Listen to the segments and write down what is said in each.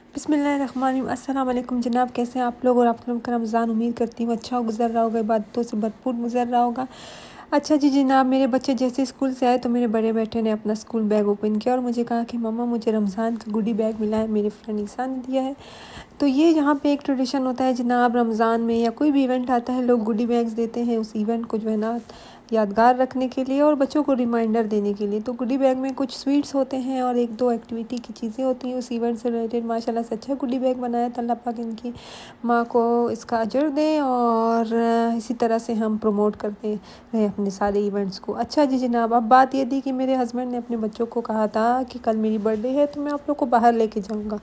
बिस्मिल्लाहिर्रहमानिर्रहीम। अस्सलाम वालेकुम जनाब, कैसे हैं आप लोग। और आप लोगों का रमज़ान उम्मीद करती हूँ अच्छा गुजर रहा होगा, इबादतों से भरपूर गुजर रहा होगा। अच्छा जी जनाब, मेरे बच्चे जैसे स्कूल से आए तो मेरे बड़े बेटे ने अपना स्कूल बैग ओपन किया और मुझे कहा कि मम्मा मुझे रमज़ान का गुडी बैग मिला है, मेरे फ्रेंड ईसा ने दिया है। तो ये यहाँ पे एक ट्रेडिशन होता है जनाब, रमज़ान में या कोई भी इवेंट आता है लोग गुडी बैग्स देते हैं उस इवेंट को जो है ना यादगार रखने के लिए और बच्चों को रिमाइंडर देने के लिए। तो गुडी बैग में कुछ स्वीट्स होते हैं और एक दो एक्टिविटी की चीज़ें होती हैं उस इवेंट से रिलेटेड। माशाल्लाह से अच्छा गुडी बैग बनाया था। अल्लाह पाक इनकी माँ को इसका अजर दे और इसी तरह से हम प्रमोट करते रहे अपने सारे इवेंट्स को। अच्छा जी जनाब, अब बात ये थी कि मेरे हस्बैंड ने अपने बच्चों को कहा था कि कल मेरी बर्थडे है तो मैं आप लोग को बाहर लेके जाऊँगा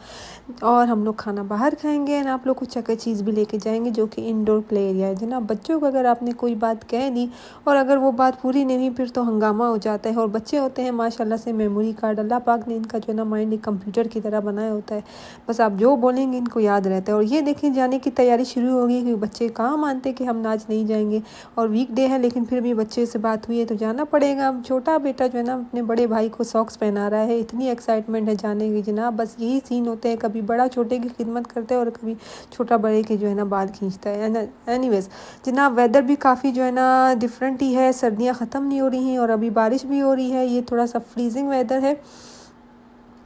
और हम लोग खाना बाहर खाएंगे एंड आप लोग को चक चीज़ भी लेके जाएंगे जो कि इंडोर प्ले एरिया है। जनाब बच्चों को अगर आपने कोई बात कह दी और अगर वो बात पूरी नहीं हुई फिर तो हंगामा हो जाता है। और बच्चे होते हैं माशाल्लाह से मेमोरी कार्ड, अल्लाह पाक ने इनका जो है ना माइंड एक कंप्यूटर की तरह बनाया होता है। बस आप जो बोलेंगे इनको याद रहता है। और ये देखें जाने की तैयारी शुरू होगी कि बच्चे कहाँ मानते कि हम आज नहीं जाएंगे और वीक डे है लेकिन फिर भी बच्चे से बात हुई है तो जाना पड़ेगा। अब छोटा बेटा जो है ना अपने बड़े भाई को सॉक्स पहना रहा है, इतनी एक्साइटमेंट है जाने की जनाब। बस यही सीन होते हैं, कभी बड़ा छोटे की खिदमत करता है और कभी छोटा बड़े के जो है ना बाल खींचता है। एनीवेज जनाब, वेदर भी काफ़ी जो है ना डिफरेंट ही है, सर्दियाँ ख़त्म नहीं हो रही हैं और अभी बारिश भी हो रही है। ये थोड़ा सा फ्रीजिंग वेदर है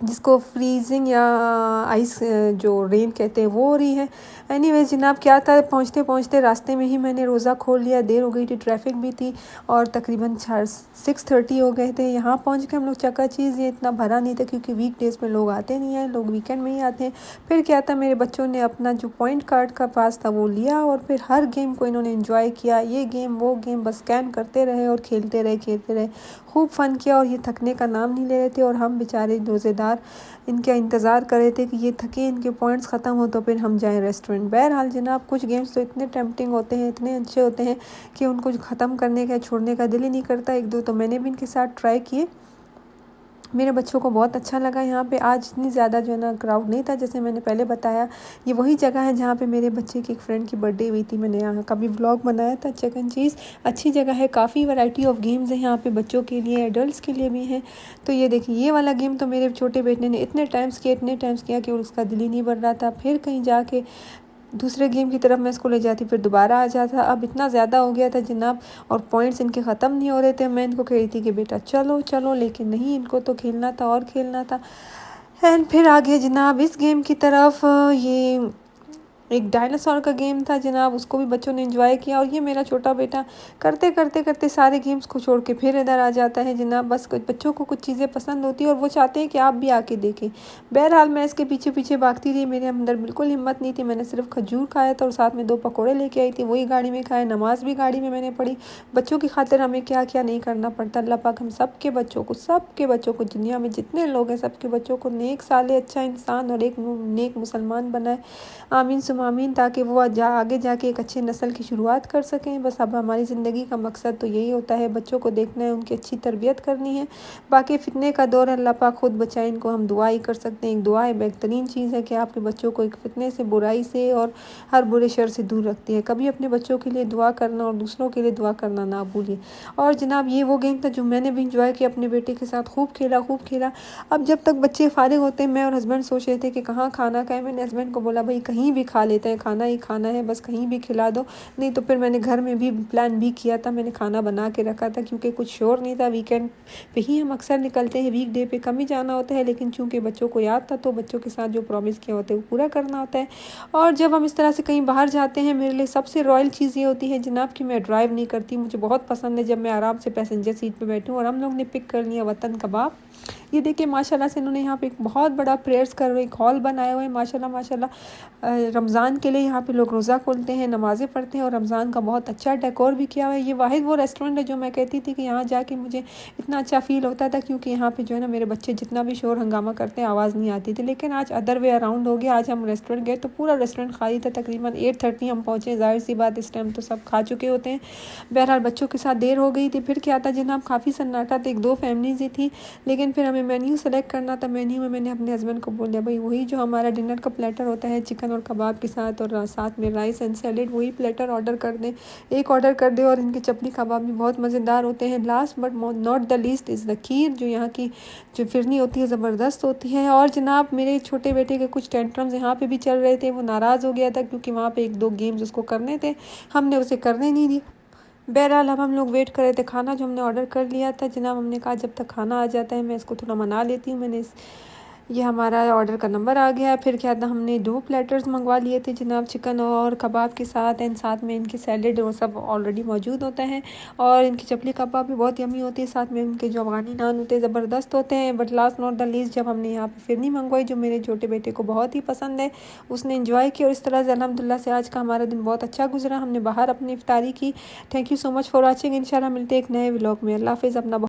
जिसको फ्रीजिंग या आइस जो रेन कहते हैं वो हो रही है। एनीवेज जनाब, क्या था पहुंचते पहुंचते रास्ते में ही मैंने रोज़ा खोल लिया, देर हो गई थी, ट्रैफिक भी थी और तकरीबन 6:30 हो गए थे। यहाँ पहुंच के हम लोग चक्का चीज़ ये इतना भरा नहीं था क्योंकि वीक डेज़ में लोग आते नहीं हैं, लोग वीकेंड में ही आते हैं। फिर क्या था, मेरे बच्चों ने अपना जो पॉइंट कार्ड का पास था वो लिया और फिर हर गेम को इन्होंने एंजॉय किया, ये गेम वो गेम, बस स्कैन करते रहे और खेलते रहे, खूब फ़न किया और ये थकने का नाम नहीं ले रहे थे। और हम बेचारे रोज़ेदार इनका इंतज़ार कर रहे थे कि ये थके, इनके पॉइंट्स ख़त्म हो तो फिर हम जाएं रेस्टोरेंट। बहरहाल जनाब, कुछ गेम्स तो इतने टेम्पटिंग होते हैं, इतने अच्छे होते हैं कि उनको ख़त्म करने का छोड़ने का दिल ही नहीं करता। एक दो तो मैंने भी इनके साथ ट्राई किए, मेरे बच्चों को बहुत अच्छा लगा। यहाँ पे आज इतनी ज़्यादा जो है ना क्राउड नहीं था जैसे मैंने पहले बताया। ये वही जगह है जहाँ पे मेरे बच्चे की एक फ्रेंड की बर्थडे हुई थी, मैंने यहाँ का भी व्लॉग बनाया था। चिकन चीज़ अच्छी जगह है, काफ़ी वैरायटी ऑफ गेम्स हैं यहाँ पे, बच्चों के लिए एडल्ट्स के लिए भी हैं। तो ये देखिए, ये वाला गेम तो मेरे छोटे बेटे ने इतने टाइम्स किया कि उसका दिल ही नहीं भर रहा था। फिर कहीं जाके दूसरे गेम की तरफ मैं इसको ले जाती, फिर दोबारा आ जाता। अब इतना ज़्यादा हो गया था जनाब और पॉइंट्स इनके ख़त्म नहीं हो रहे थे। मैं इनको कह रही थी कि बेटा चलो चलो, लेकिन नहीं, इनको तो खेलना था और खेलना था। एंड फिर आगे जनाब इस गेम की तरफ, ये एक डायनासोर का गेम था जनाब, उसको भी बच्चों ने एंजॉय किया। और ये मेरा छोटा बेटा करते सारे गेम्स को छोड़ के फिर इधर आ जाता है जनाब। बस कुछ बच्चों को कुछ चीज़ें पसंद होती है और वो चाहते हैं कि आप भी आके देखें। बहरहाल मैं इसके पीछे पीछे भागती रही, मेरे अंदर बिल्कुल हिम्मत नहीं थी। मैंने सिर्फ खजूर खाया था और साथ में 2 पकौड़े लेके आई थी, वही गाड़ी में खाए। नमाज भी गाड़ी में मैंने पढ़ी। बच्चों की खातिर हमें क्या क्या नहीं करना पड़ता। अल्लाह पाक हम सबके बच्चों को दुनिया में जितने लोग हैं सबके बच्चों को नेक साले, अच्छा इंसान और एक नेक मुसलमान बनाए। आमीन सुम आमीन, ताकि वो आगे जाके एक अच्छी नस्ल की शुरुआत कर सकें। बस अब हमारी ज़िंदगी का मकसद तो यही होता है, बच्चों को देखना है, उनकी अच्छी तरबियत करनी है। बाकी फितने का दौर है, अल्लाह पाक खुद बचाए, इनको हम दुआ ही कर सकते हैं। एक दुआ है, बेहतरीन चीज़ है कि आपके बच्चों को एक फितने से, बुराई से और हर बुरे शर से दूर रखती है। कभी अपने बच्चों के लिए दुआ करना और दूसरों के लिए दुआ करना ना भूलिए। और जनाब ये वो गेम था जो मैंने भी इंजॉय किया, अपने बेटे के साथ खूब खेला। अब जब तक बच्चे फारिग होते हैं, मैं और हस्बैंड सोच रहे थे कि कहाँ खाना खाएं। मैंने हस्बैंड को बोला भाई कहीं भी खा लेते हैं, खाना ही खाना है, बस कहीं भी खिला दो। नहीं तो फिर मैंने घर में भी प्लान भी किया था, मैंने खाना बना के रखा था क्योंकि कुछ शोर नहीं था। वीकेंड पे ही हम अक्सर निकलते हैं, वीक डे पे कम ही जाना होता है, लेकिन चूंकि बच्चों को याद था तो बच्चों के साथ जो प्रॉमिस किया होता है वो पूरा करना होता है। और जब हम इस तरह से कहीं बाहर जाते हैं, मेरे लिए सबसे रॉयल चीज़ ये होती है जनाब कि मैं ड्राइव नहीं करती। मुझे बहुत पसंद है जब मैं आराम से पैसेंजर सीट पे बैठूँ। और हम लोग ने पिक कर लिया वतन कबाब। ये देखिए माशाल्लाह से इन्होंने यहाँ पे एक बहुत बड़ा प्रेयर्स कर रहे, एक हॉल बनाया हुआ है माशाल्लाह। रमज़ान के लिए यहाँ पे लोग रोज़ा खोलते हैं, नमाज़ें पढ़ते हैं और रमज़ान का बहुत अच्छा डेकोर भी किया हुआ है। ये वाहिद वो रेस्टोरेंट है जो मैं कहती थी कि यहाँ जाके मुझे इतना अच्छा फ़ील होता था क्योंकि यहाँ पे जो है ना मेरे बच्चे जितना भी शोर हंगामा करते हैं आवाज़ नहीं आती थी। लेकिन आज अदर वे अराउंड हो गया। आज हम रेस्टोरेंट गए तो पूरा रेस्टोरेंट खाली था। तकरीबन 8:30 हम पहुँचे, जाहिर सी बात इस टाइम तो सब खा चुके होते हैं। बहरहाल बच्चों के साथ देर हो गई थी। फिर क्या था जनाब, काफ़ी सन्नाटा था, 1-2 फैमिलीज़ ही थी। लेकिन देन फिर हमें मेन्यू सेलेक्ट करना था। मेन्यू में मैंने अपने हस्बैंड को बोल दिया भाई वही जो हमारा डिनर का प्लेटर होता है चिकन और कबाब के साथ और साथ में राइस एंड सैलेड, वही प्लेटर ऑर्डर कर दें, एक ऑर्डर कर दे। और इनके चपली कबाब भी बहुत मज़ेदार होते हैं। Last but not the least is the kheer, जो यहाँ की जो फिरनी होती है ज़बरदस्त होती है। और जनाब मेरे छोटे बेटे के कुछ टेंट्रम्स यहाँ पे भी चल रहे थे, वो नाराज़ हो गया था क्योंकि वहाँ पे 1-2 गेम्स उसको करने थे, हमने उसे करने नहीं दिया। बहरहाल अब हम लोग वेट कर रहे थे खाना जो हमने ऑर्डर कर लिया था। जनाब हमने कहा जब तक खाना आ जाता है मैं इसको थोड़ा मना लेती हूँ। ये हमारा ऑर्डर का नंबर आ गया। फिर क्या था, हमने 2 प्लेटर्स मंगवा लिए थे जनाब, चिकन और कबाब के साथ, एंड साथ में इनकी सैलेड और सब ऑलरेडी मौजूद होता है। और इनकी चपली कबाब भी बहुत यमी होती है, साथ में इनके जो अफगानी नान होते हैं ज़बरदस्त होते हैं। But last not the least जब हमने यहाँ पे फिरनी मंगवाई जो मेरे छोटे बेटे को बहुत ही पसंद है, उसने इन्जॉय किया। और इस तरह से अल्हम्दुलिल्लाह से आज का हमारा दिन बहुत अच्छा गुजरा। हमने बाहर अपनी इफ्तारी की। Thank you so much for watching. इंशाल्लाह मिलते हैं एक नए व्लॉग में। अल्लाह हाफ़िज़। अपना